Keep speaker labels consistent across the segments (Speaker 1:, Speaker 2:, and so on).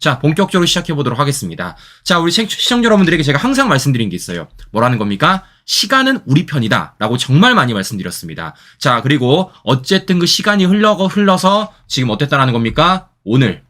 Speaker 1: 자, 본격적으로 시작해보도록 하겠습니다. 자, 우리 시청자 여러분들에게 제가 항상 말씀드린 게 있어요. 뭐라는 겁니까? 시간은 우리 편이다 라고 정말 많이 말씀드렸습니다. 자, 그리고 어쨌든 그 시간이 흘러서 지금 어땠다라는 겁니까? 오늘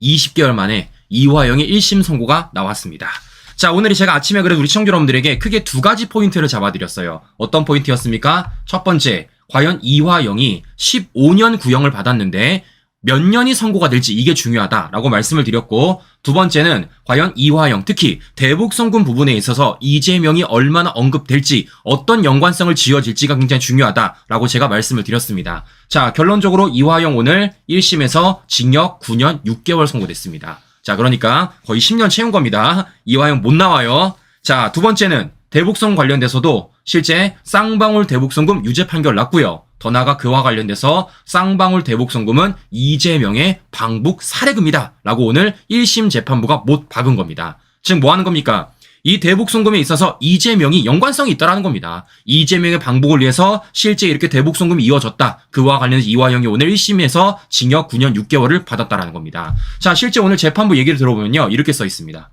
Speaker 1: 20개월 만에 이화영의 1심 선고가 나왔습니다. 자, 오늘이 제가 아침에 그래도 우리 시청자 여러분들에게 크게 두 가지 포인트를 잡아드렸어요. 어떤 포인트였습니까? 첫 번째, 과연 이화영이 15년 구형을 받았는데 몇 년이 선고가 될지 이게 중요하다라고 말씀을 드렸고, 두 번째는 과연 이화영, 특히 대북송금 부분에 있어서 이재명이 얼마나 언급될지, 어떤 연관성을 지어질지가 굉장히 중요하다라고 제가 말씀을 드렸습니다. 자, 결론적으로 이화영 오늘 1심에서 징역 9년 6개월 선고됐습니다. 자, 그러니까 거의 10년 채운 겁니다. 이화영 못 나와요. 자, 두 번째는 대북송 관련돼서도 실제 쌍방울 대북송금 유죄 판결 났고요. 더 나아가 그와 관련돼서 쌍방울 대북송금은 이재명의 방북 사례금이다 라고 오늘 1심 재판부가 못 박은 겁니다. 즉 뭐 하는 겁니까? 이 대북송금에 있어서 이재명이 연관성이 있다라는 겁니다. 이재명의 방북을 위해서 실제 이렇게 대북송금이 이어졌다. 그와 관련해서 이화영이 오늘 1심에서 징역 9년 6개월을 받았다라는 겁니다. 자, 실제 오늘 재판부 얘기를 들어보면요, 이렇게 써 있습니다.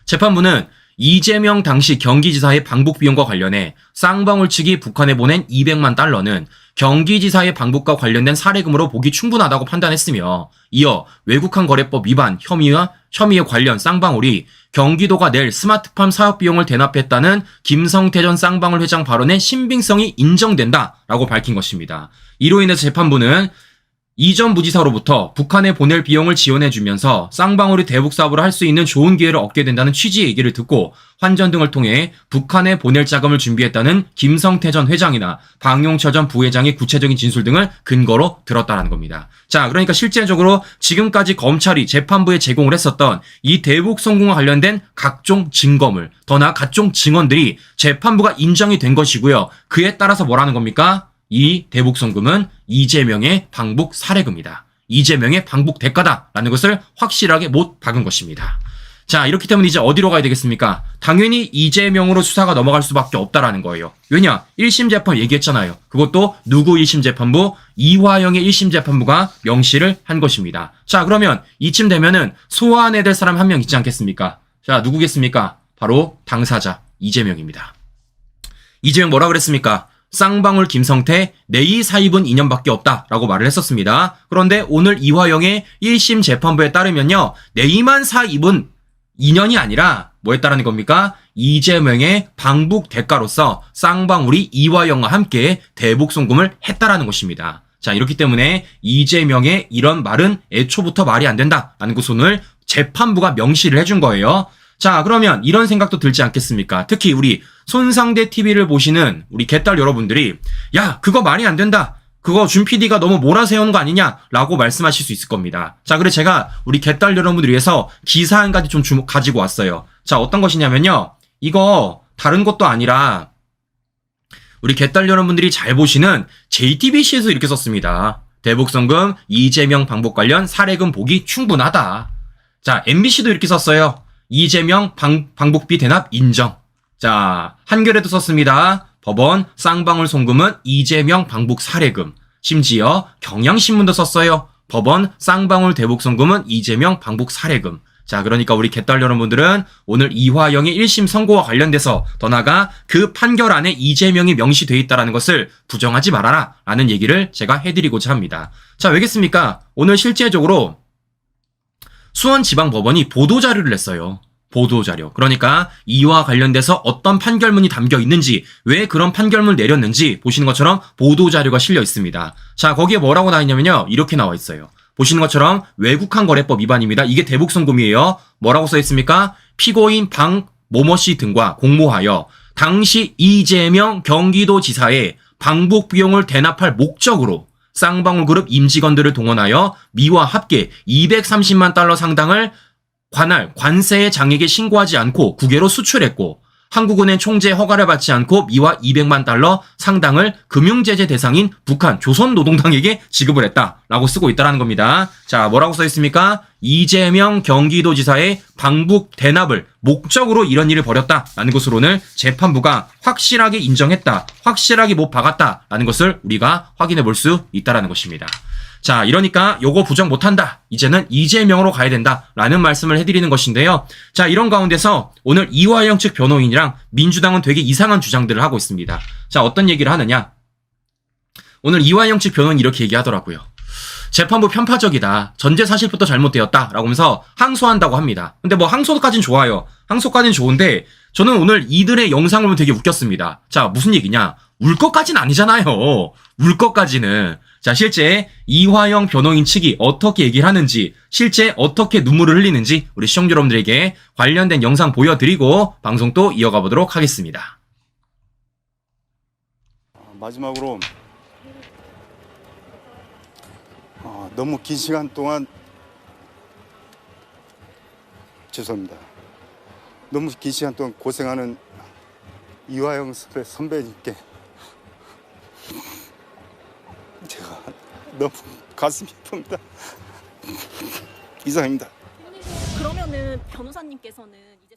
Speaker 1: 재판부는 이재명 당시 경기지사의 방북 비용과 관련해 쌍방울 측이 북한에 보낸 200만 달러는 경기지사의 방북과 관련된 사례금으로 보기 충분하다고 판단했으며, 이어 외국환 거래법 위반 혐의에 관련 쌍방울이 경기도가 낼 스마트팜 사업 비용을 대납했다는 김성태 전 쌍방울 회장 발언의 신빙성이 인정된다라고 밝힌 것입니다. 이로 인해서 재판부는 이전 부지사로부터 북한에 보낼 비용을 지원해주면서 쌍방울이 대북 사업을 할 수 있는 좋은 기회를 얻게 된다는 취지의 얘기를 듣고 환전 등을 통해 북한에 보낼 자금을 준비했다는 김성태 전 회장이나 박용철 전 부회장의 구체적인 진술 등을 근거로 들었다는 겁니다. 자, 그러니까 실제적으로 지금까지 검찰이 재판부에 제공을 했었던 이 대북 송금과 관련된 각종 증거물, 더 나아 각종 증언들이 재판부가 인정이 된 것이고요. 그에 따라서 뭐라는 겁니까? 이 대북송금은 이재명의 방북 사례금이다. 이재명의 방북 대가다라는 것을 확실하게 못 박은 것입니다. 자, 이렇기 때문에 이제 어디로 가야 되겠습니까? 당연히 이재명으로 수사가 넘어갈 수밖에 없다라는 거예요. 왜냐? 1심 재판 얘기했잖아요. 그것도 누구 1심 재판부? 이화영의 1심 재판부가 명시를 한 것입니다. 자, 그러면 이쯤 되면은 소환해야 될 사람 한 명 있지 않겠습니까? 자, 누구겠습니까? 바로 당사자 이재명입니다. 이재명 뭐라 그랬습니까? 쌍방울 김성태 내의 사입은 2년밖에 없다라고 말을 했었습니다. 그런데 오늘 이화영의 1심 재판부에 따르면요, 내의만 사입은 2년이 아니라 뭐였다라는 겁니까? 이재명의 방북 대가로서 쌍방울이 이화영과 함께 대북송금을 했다라는 것입니다. 자, 이렇기 때문에 이재명의 이런 말은 애초부터 말이 안 된다라는 것을 오늘 재판부가 명시를 해준 거예요. 자, 그러면 이런 생각도 들지 않겠습니까? 특히 우리 손상대 TV를 보시는 우리 개딸 여러분들이, 야, 그거 말이 안 된다. 그거 준 PD가 너무 몰아세우는 거 아니냐라고 말씀하실 수 있을 겁니다. 자, 그래서 제가 우리 개딸 여러분들 위해서 기사 한 가지 좀 가지고 왔어요. 자, 어떤 것이냐면요, 이거 다른 것도 아니라 우리 개딸 여러분들이 잘 보시는 JTBC에서 이렇게 썼습니다. 대북송금 이재명 방북 관련 사례금 보기 충분하다. 자, MBC도 이렇게 썼어요. 이재명 방북비 대납 인정. 자, 한겨레도 썼습니다. 법원 쌍방울 송금은 이재명 방북 사례금. 심지어 경향신문도 썼어요. 법원 쌍방울 대북 송금은 이재명 방북 사례금. 자, 그러니까 우리 개딸 여러분들은 오늘 이화영의 1심 선고와 관련돼서 더 나아가 그 판결 안에 이재명이 명시되어 있다는 것을 부정하지 말아라 라는 얘기를 제가 해드리고자 합니다. 자, 왜겠습니까? 오늘 실제적으로 수원지방법원이 보도자료를 냈어요. 보도자료. 그러니까 이와 관련돼서 어떤 판결문이 담겨 있는지, 왜 그런 판결문을 내렸는지 보시는 것처럼 보도자료가 실려 있습니다. 자, 거기에 뭐라고 나와 있냐면요, 이렇게 나와 있어요. 보시는 것처럼 외국환 거래법 위반입니다. 이게 대북송금이에요. 뭐라고 써 있습니까? 피고인 방모모씨 등과 공모하여 당시 이재명 경기도지사의 방북 비용을 대납할 목적으로 쌍방울 그룹 임직원들을 동원하여 미와 합계 230만 달러 상당을 관할 관세의 장에게 신고하지 않고 국외로 수출했고, 한국은행 총재 허가를 받지 않고 미와 200만 달러 상당을 금융제재 대상인 북한 조선노동당에게 지급을 했다라고 쓰고 있다는 겁니다. 자, 뭐라고 써 있습니까? 이재명 경기도지사의 방북 대납을 목적으로 이런 일을 벌였다라는 것을 오늘 재판부가 확실하게 인정했다, 확실하게 못 박았다라는 것을 우리가 확인해 볼 수 있다는 것입니다. 자, 이러니까 요거 부정 못한다. 이제는 이재명으로 가야 된다라는 말씀을 해드리는 것인데요. 자, 이런 가운데서 오늘 이화영 측 변호인이랑 민주당은 되게 이상한 주장들을 하고 있습니다. 자, 어떤 얘기를 하느냐. 오늘 이화영 측 변호인이 이렇게 얘기하더라고요. 재판부 편파적이다. 전제 사실부터 잘못되었다. 라고 하면서 항소한다고 합니다. 근데 뭐 항소까진 좋아요. 항소까진 좋은데 저는 오늘 이들의 영상을 보면 되게 웃겼습니다. 자, 무슨 얘기냐. 울 것까진 아니잖아요. 울 것까지는. 자, 실제 이화영 변호인 측이 어떻게 얘기를 하는지, 실제 어떻게 눈물을 흘리는지 우리 시청자 여러분들에게 관련된 영상 보여드리고 방송 또 이어가 보도록 하겠습니다.
Speaker 2: 마지막으로 너무 긴 시간 동안 죄송합니다. 너무 긴 시간 동안 고생하는 이화영 선배님께 제가 너무 가슴이 아픕니다. 이상입니다.
Speaker 3: 그러면은 변호사님께서는 이제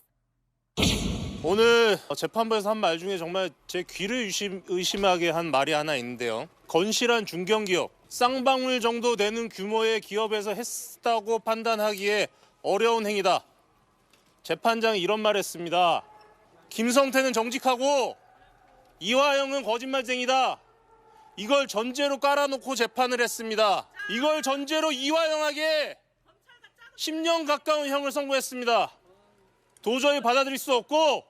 Speaker 4: 오늘 재판부에서 한 말 중에 정말 제 귀를 의심하게 한 말이 하나 있는데요. 건실한 중견기업, 쌍방울 정도 되는 규모의 기업에서 했다고 판단하기에 어려운 행위다. 재판장이 이런 말 했습니다. 김성태는 정직하고 이화영은 거짓말쟁이다. 이걸 전제로 깔아놓고 재판을 했습니다. 이걸 전제로 이화영에게 10년 가까운 형을 선고했습니다. 도저히 받아들일 수 없고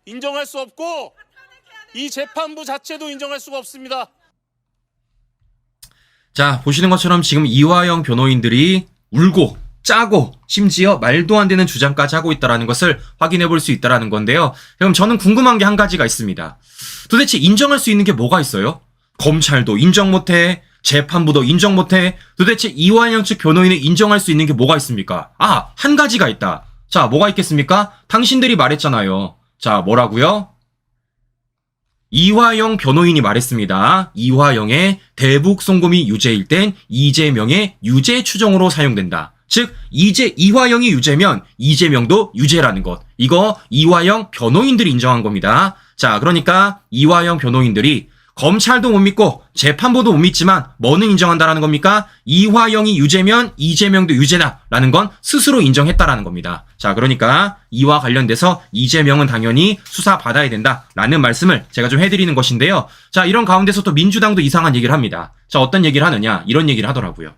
Speaker 4: 인정할 수 없고 이 재판부 자체도 인정할 수가 없습니다.
Speaker 1: 자, 보시는 것처럼 지금 이화영 변호인들이 울고 짜고 심지어 말도 안 되는 주장까지 하고 있다는 것을 확인해 볼 수 있다는 건데요. 그럼 저는 궁금한 게 한 가지가 있습니다. 도대체 인정할 수 있는 게 뭐가 있어요? 검찰도 인정 못해, 재판부도 인정 못해. 도대체 이화영 측 변호인이 인정할 수 있는 게 뭐가 있습니까? 아, 한 가지가 있다. 자, 뭐가 있겠습니까? 당신들이 말했잖아요. 자, 뭐라고요? 이화영 변호인이 말했습니다. 이화영의 대북 송금이 유죄일 땐 이재명의 유죄 추정으로 사용된다. 즉 이화영이 유죄면 이재명도 유죄라는 것. 이거 이화영 변호인들이 인정한 겁니다. 자, 그러니까 이화영 변호인들이 검찰도 못 믿고 재판부도 못 믿지만 뭐는 인정한다라는 겁니까? 이화영이 유죄면 이재명도 유죄다라는 건 스스로 인정했다라는 겁니다. 자, 그러니까 이와 관련돼서 이재명은 당연히 수사받아야 된다라는 말씀을 제가 좀 해드리는 것인데요. 자, 이런 가운데서 또 민주당도 이상한 얘기를 합니다. 자, 어떤 얘기를 하느냐, 이런 얘기를 하더라고요.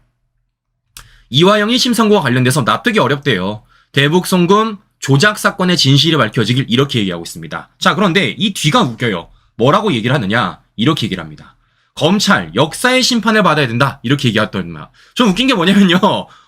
Speaker 1: 이화영 1심 선고와 관련돼서 납득이 어렵대요. 대북 송금 조작 사건의 진실이 밝혀지길 이렇게 얘기하고 있습니다. 자, 그런데 이 뒤가 웃겨요. 뭐라고 얘기를 하느냐, 이렇게 얘기를 합니다. 검찰 역사의 심판을 받아야 된다, 이렇게 얘기했던 거야. 좀 웃긴 게 뭐냐면요,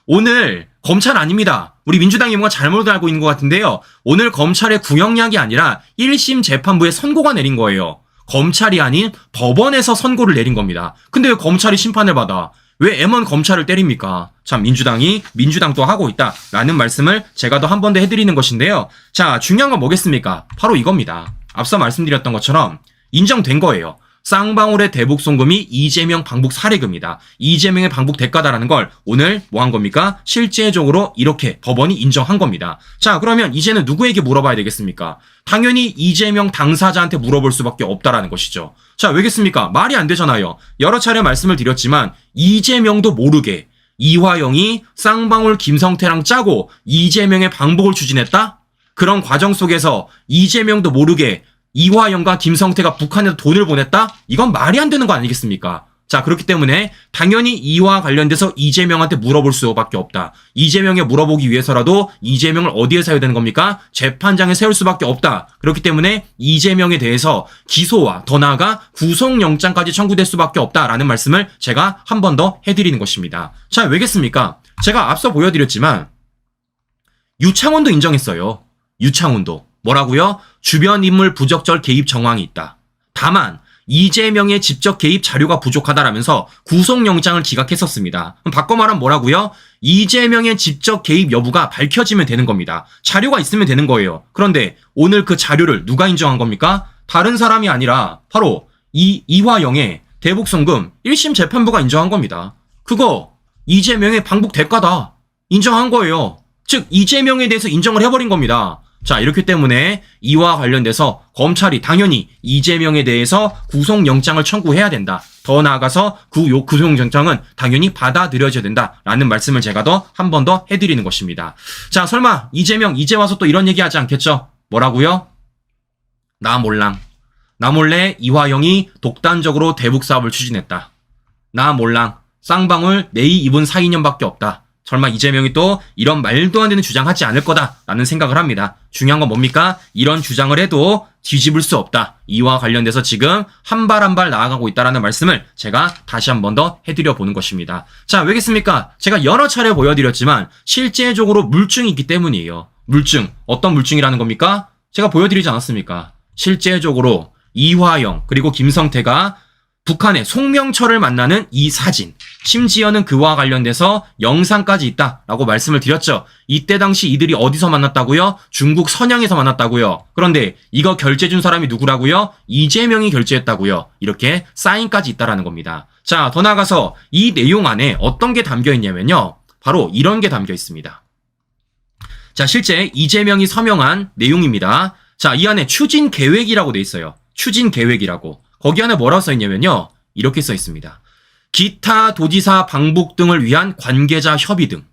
Speaker 1: 오늘 검찰 아닙니다. 우리 민주당이 뭔가 잘못 알고 있는 것 같은데요, 오늘 검찰의 구형량이 아니라 1심 재판부의 선고가 내린 거예요. 검찰이 아닌 법원에서 선고를 내린 겁니다. 근데 왜 검찰이 심판을 받아? 왜 M1 검찰을 때립니까? 참, 민주당도 하고 있다라는 말씀을 제가 더 한 번 더 해드리는 것인데요. 자, 중요한 건 뭐겠습니까? 바로 이겁니다. 앞서 말씀드렸던 것처럼 인정된 거예요. 쌍방울의 대북 송금이 이재명 방북 사례금이다. 이재명의 방북 대가다라는 걸 오늘 뭐 한 겁니까? 실제적으로 이렇게 법원이 인정한 겁니다. 자, 그러면 이제는 누구에게 물어봐야 되겠습니까? 당연히 이재명 당사자한테 물어볼 수밖에 없다라는 것이죠. 자, 왜겠습니까? 말이 안 되잖아요. 여러 차례 말씀을 드렸지만 이재명도 모르게 이화영이 쌍방울 김성태랑 짜고 이재명의 방북을 추진했다? 그런 과정 속에서 이재명도 모르게 이화영과 김성태가 북한에서 돈을 보냈다? 이건 말이 안 되는 거 아니겠습니까? 자, 그렇기 때문에 당연히 이와 관련돼서 이재명한테 물어볼 수밖에 없다. 이재명에 물어보기 위해서라도 이재명을 어디에 세워야 되는 겁니까? 재판장에 세울 수밖에 없다. 그렇기 때문에 이재명에 대해서 기소와 더 나아가 구속영장까지 청구될 수밖에 없다라는 말씀을 제가 한 번 더 해드리는 것입니다. 자, 왜겠습니까? 제가 앞서 보여드렸지만 유창훈도 인정했어요. 유창훈도. 뭐라고요? 주변 인물 부적절 개입 정황이 있다. 다만 이재명의 직접 개입 자료가 부족하다라면서 구속영장을 기각했었습니다. 그럼 바꿔 말하면 뭐라고요? 이재명의 직접 개입 여부가 밝혀지면 되는 겁니다. 자료가 있으면 되는 거예요. 그런데 오늘 그 자료를 누가 인정한 겁니까? 다른 사람이 아니라 바로 이화영의 대북 송금 1심 재판부가 인정한 겁니다. 그거 이재명의 방북 대가다. 인정한 거예요. 즉 이재명에 대해서 인정을 해버린 겁니다. 자, 이렇기 때문에 이와 관련돼서 검찰이 당연히 이재명에 대해서 구속영장을 청구해야 된다. 더 나아가서 구속영장은 당연히 받아들여져야 된다라는 말씀을 제가 한 번 더 해드리는 것입니다. 자, 설마 이재명 이제 와서 또 이런 얘기 하지 않겠죠? 뭐라고요? 나 몰래 이화영이 독단적으로 대북 사업을 추진했다. 나 몰랑 쌍방울 내이 입은 4~2년밖에 없다. 설마 이재명이 또 이런 말도 안 되는 주장하지 않을 거다라는 생각을 합니다. 중요한 건 뭡니까? 이런 주장을 해도 뒤집을 수 없다. 이와 관련돼서 지금 한 발 한 발 나아가고 있다라는 말씀을 제가 다시 한 번 더 해드려 보는 것입니다. 자, 왜겠습니까? 제가 여러 차례 보여드렸지만 실제적으로 물증이 있기 때문이에요. 물증. 어떤 물증이라는 겁니까? 제가 보여드리지 않았습니까? 실제적으로 이화영 그리고 김성태가 북한의 송명철을 만나는 이 사진, 심지어는 그와 관련돼서 영상까지 있다라고 말씀을 드렸죠. 이때 당시 이들이 어디서 만났다고요? 중국 선양에서 만났다고요. 그런데 이거 결제준 사람이 누구라고요? 이재명이 결제했다고요. 이렇게 사인까지 있다라는 겁니다. 자, 더 나아가서 이 내용 안에 어떤 게 담겨 있냐면요. 바로 이런 게 담겨 있습니다. 자, 실제 이재명이 서명한 내용입니다. 자, 이 안에 추진 계획이라고 돼 있어요. 추진 계획이라고. 거기 안에 뭐라고 써 있냐면요. 이렇게 써 있습니다. 기타 도지사 방북 등을 위한 관계자 협의 등.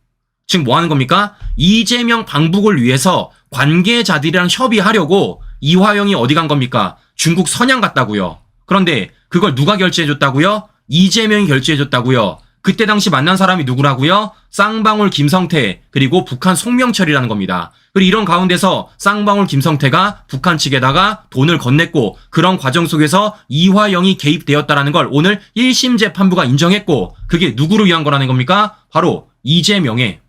Speaker 1: 지금 뭐 하는 겁니까? 이재명 방북을 위해서 관계자들이랑 협의하려고 이화영이 어디 간 겁니까? 중국 선양 갔다고요. 그런데 그걸 누가 결제해줬다고요? 이재명이 결제해줬다고요. 그때 당시 만난 사람이 누구라고요? 쌍방울 김성태 그리고 북한 송명철이라는 겁니다. 그리고 이런 가운데서 쌍방울 김성태가 북한 측에다가 돈을 건넸고 그런 과정 속에서 이화영이 개입되었다라는 걸 오늘 1심 재판부가 인정했고 그게 누구를 위한 거라는 겁니까? 바로 이재명의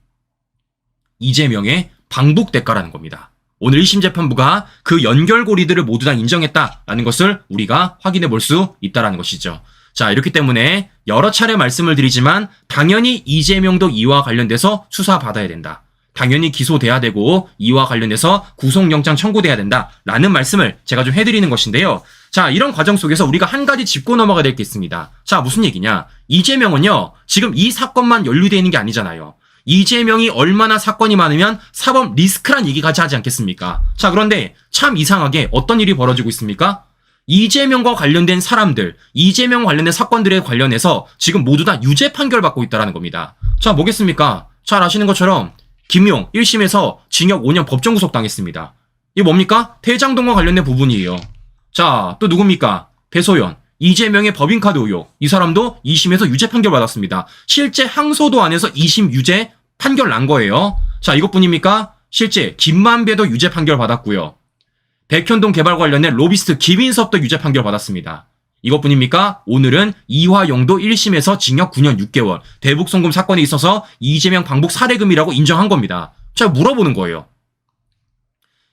Speaker 1: 방북 대가라는 겁니다. 오늘 1심 재판부가 그 연결고리들을 모두 다 인정했다라는 것을 우리가 확인해 볼 수 있다라는 것이죠. 자, 이렇기 때문에 여러 차례 말씀을 드리지만 당연히 이재명도 이와 관련돼서 수사받아야 된다. 당연히 기소돼야 되고 이와 관련해서 구속영장 청구돼야 된다라는 말씀을 제가 좀 해드리는 것인데요. 자, 이런 과정 속에서 우리가 한 가지 짚고 넘어가야 될 게 있습니다. 자, 무슨 얘기냐? 이재명은요, 지금 이 사건만 연루되어 있는 게 아니잖아요. 이재명이 얼마나 사건이 많으면 사법 리스크란 얘기까지 하지 않겠습니까? 자, 그런데 참 이상하게 어떤 일이 벌어지고 있습니까? 이재명과 관련된 사람들, 이재명 관련된 사건들에 관련해서 지금 모두 다 유죄 판결 받고 있다는 겁니다. 자, 뭐겠습니까? 잘 아시는 것처럼 김용 1심에서 징역 5년 법정 구속 당했습니다. 이게 뭡니까? 대장동과 관련된 부분이에요. 자, 또 누굽니까? 배소연, 이재명의 법인카드 의혹. 이 사람도 2심에서 유죄 판결 받았습니다. 실제 항소도 안에서 2심 유죄 판결 난 거예요. 자, 이것뿐입니까? 실제 김만배도 유죄 판결 받았고요. 백현동 개발 관련된 로비스트 김인섭도 유죄 판결 받았습니다. 이것뿐입니까? 오늘은 이화영도 1심에서 징역 9년 6개월 대북 송금 사건에 있어서 이재명 방북 사례금이라고 인정한 겁니다. 제가 물어보는 거예요.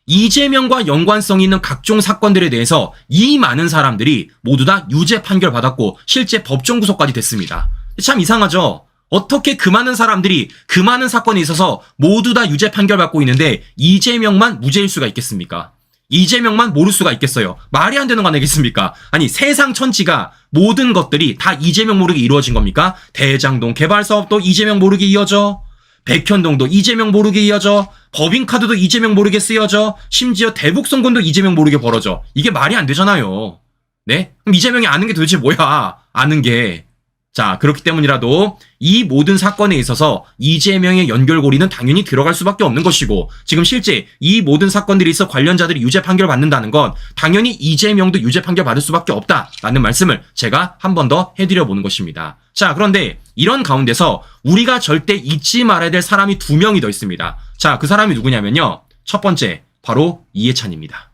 Speaker 1: 이재명과 연관성이 있는 각종 사건들에 대해서 이 많은 사람들이 모두 다 유죄 판결 받았고 실제 법정 구속까지 됐습니다. 참 이상하죠? 어떻게 그 많은 사람들이 그 많은 사건에 있어서 모두 다 유죄 판결 받고 있는데 이재명만 무죄일 수가 있겠습니까? 이재명만 모를 수가 있겠어요. 말이 안 되는 거 아니겠습니까? 아니, 세상 천지가 모든 것들이 다 이재명 모르게 이루어진 겁니까? 대장동 개발 사업도 이재명 모르게 이어져. 백현동도 이재명 모르게 이어져. 법인카드도 이재명 모르게 쓰여져. 심지어 대북송금도 이재명 모르게 벌어져. 이게 말이 안 되잖아요. 네? 그럼 이재명이 아는 게 도대체 뭐야? 아는 게. 자, 그렇기 때문이라도 이 모든 사건에 있어서 이재명의 연결고리는 당연히 들어갈 수밖에 없는 것이고 지금 실제 이 모든 사건들이 있어 관련자들이 유죄 판결 받는다는 건 당연히 이재명도 유죄 판결 받을 수밖에 없다라는 말씀을 제가 한 번 더 해드려 보는 것입니다. 자, 그런데 이런 가운데서 우리가 절대 잊지 말아야 될 사람이 2명이 더 있습니다. 자, 그 사람이 누구냐면요. 첫 번째, 바로 이해찬입니다.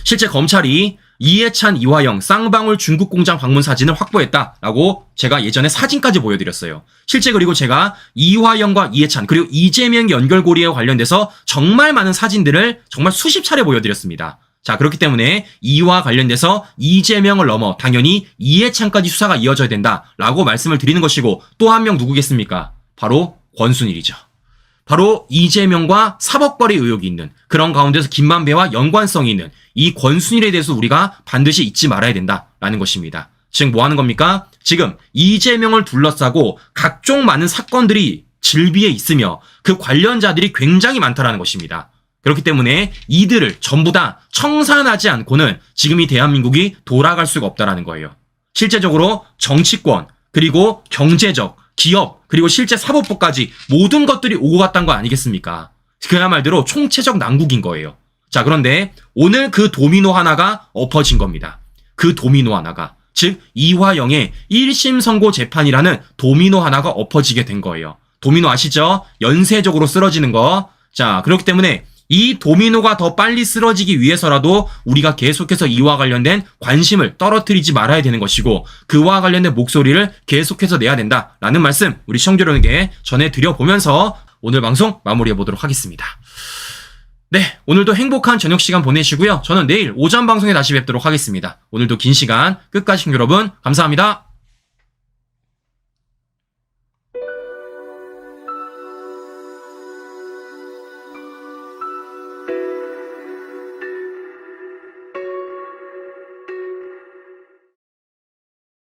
Speaker 1: 실제 검찰이 이해찬, 이화영, 쌍방울 중국 공장 방문 사진을 확보했다라고 제가 예전에 사진까지 보여드렸어요. 실제 그리고 제가 이화영과 이해찬 그리고 이재명 연결고리에 관련돼서 정말 많은 사진들을 정말 수십 차례 보여드렸습니다. 자, 그렇기 때문에 이와 관련돼서 이재명을 넘어 당연히 이해찬까지 수사가 이어져야 된다라고 말씀을 드리는 것이고 또 한 명 누구겠습니까? 바로 권순일이죠. 바로 이재명과 사법거래 의혹이 있는 그런 가운데서 김만배와 연관성이 있는 이 권순일에 대해서 우리가 반드시 잊지 말아야 된다라는 것입니다. 즉 뭐 하는 겁니까? 지금 이재명을 둘러싸고 각종 많은 사건들이 질비해 있으며 그 관련자들이 굉장히 많다라는 것입니다. 그렇기 때문에 이들을 전부 다 청산하지 않고는 지금 이 대한민국이 돌아갈 수가 없다라는 거예요. 실제적으로 정치권, 그리고 경제적, 기업, 그리고 실제 사법부까지 모든 것들이 오고 갔다는 거 아니겠습니까? 그야말로 총체적 난국인 거예요. 자, 그런데 오늘 그 도미노 하나가 엎어진 겁니다. 그 도미노 하나가. 즉 이화영의 1심 선고 재판이라는 도미노 하나가 엎어지게 된 거예요. 도미노 아시죠? 연쇄적으로 쓰러지는 거. 자, 그렇기 때문에 이 도미노가 더 빨리 쓰러지기 위해서라도 우리가 계속해서 이와 관련된 관심을 떨어뜨리지 말아야 되는 것이고 그와 관련된 목소리를 계속해서 내야 된다라는 말씀 우리 시청자 여러분께 전해드려보면서 오늘 방송 마무리해보도록 하겠습니다. 네, 오늘도 행복한 저녁 시간 보내시고요. 저는 내일 오전 방송에 다시 뵙도록 하겠습니다. 오늘도 긴 시간 끝까지 시청자 여러분 감사합니다.